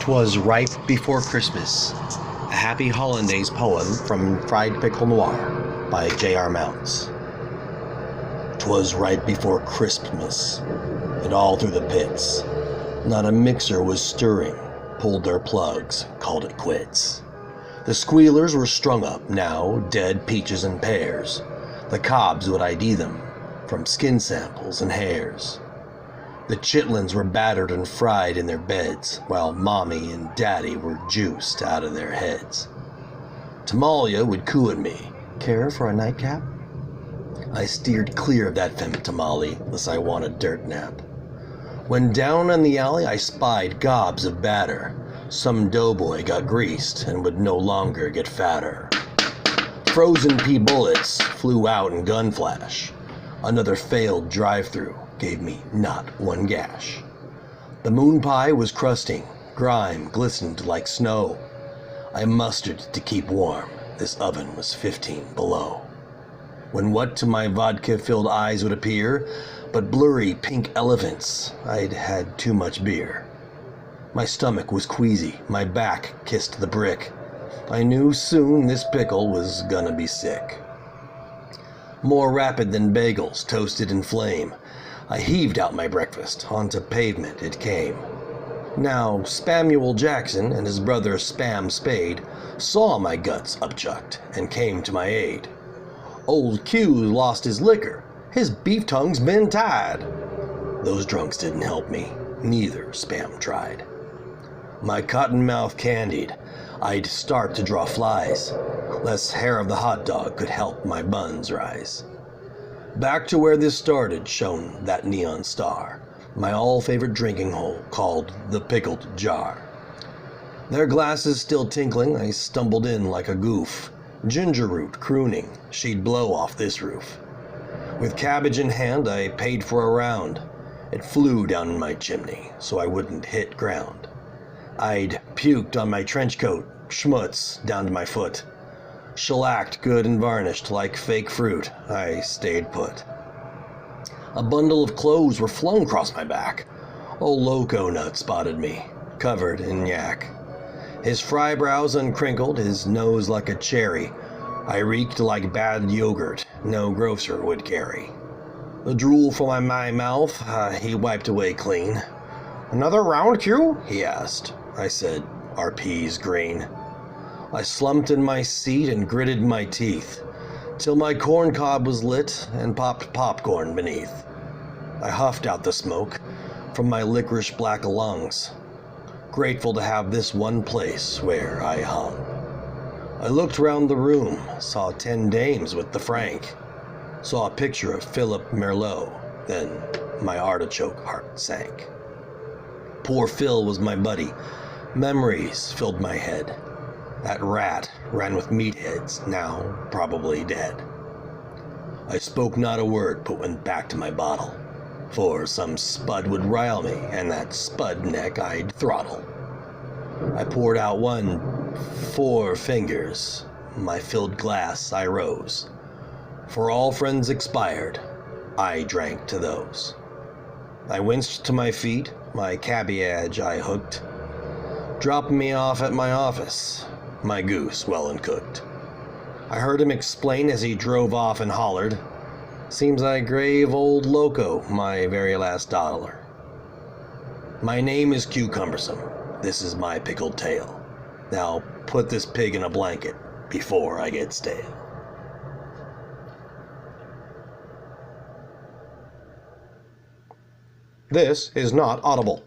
'Twas right before Christmas, a happy Hollandaise poem from Fried Pickle Noir by j.r.mounts. 'Twas right before Crispmas, and all through the pits, not a mixer was stirring, pulled their plugs, called it quits. The squealers were strung up, now dead Peaches and Pears. The Cobs would ID them from skin samples and hairs. The chitlins were battered and fried in their beds, while Mommy and Daddy were juiced out of their heads. Tamalia would coo at me, "Care for a nightcap?" I steered clear of that Femme Tamale, lest I want a dirt nap. When down in the alley I spied gobs of batter. Some doughboy got greased and would no longer get fatter. Frozen pea bullets flew out in gun flash. Another failed drive-through gave me not one gash. The moon pie was crusting, grime glistened like snow. I mustered to keep warm, this oven was 15 below. When what to my vodka-filled eyes would appear but blurry pink elephants, I'd had too much beer. My stomach was queasy, my back kissed the brick. I knew soon this pickle was gonna be sick. More rapid than bagels toasted in flame, I heaved out my breakfast, onto pavement it came. Now Spamuel Jackson and his brother Spam Spade saw my guts upchucked and came to my aid. Old Q lost his liquor, his beef tongue's been tied. Those drunks didn't help me, neither Spam tried. My cotton mouth candied, I'd start to draw flies. Less hair of the hot dog could help my buns rise. Back to where this started shone that neon star, my all-favorite drinking hole called the Pickled Jar. Their glasses still tinkling, I stumbled in like a goof. Ginger root crooning, she'd blow off this roof. With cabbage in hand, I paid for a round. It flew down in my chimney, so I wouldn't hit ground. I'd puked on my trench coat, schmutz down to my foot. Shellacked good and varnished like fake fruit, I stayed put. A bundle of clothes were flung across my back. Old Loco Nut spotted me, covered in yak. His fry brows uncrinkled, his nose like a cherry. I reeked like bad yogurt, no grocer would carry. The drool from my mouth, he wiped away clean. "Another round, Q?" he asked. I said, "RP's green." I slumped in my seat and gritted my teeth, till my corn cob was lit and popped popcorn beneath. I huffed out the smoke from my licorice black lungs, grateful to have this one place where I hung. I looked round the room, saw 10 dames with the frank, saw a picture of Philip Merlot, then my artichoke heart sank. Poor Phil was my buddy, memories filled my head. That rat ran with meatheads, now probably dead. I spoke not a word, but went back to my bottle, for some spud would rile me, and that spud neck I'd throttle. I poured out 4 fingers, my filled glass I rose. For all friends expired, I drank to those. I winced to my feet, my cabbage I hooked, dropping me off at my office, my goose well and cooked. I heard him explain as he drove off and hollered, "Seems I gave old Loco my very last dollar." My name is Cumbersome. This is my pickled tale. Now put this pig in a blanket before I get stale. This is not audible.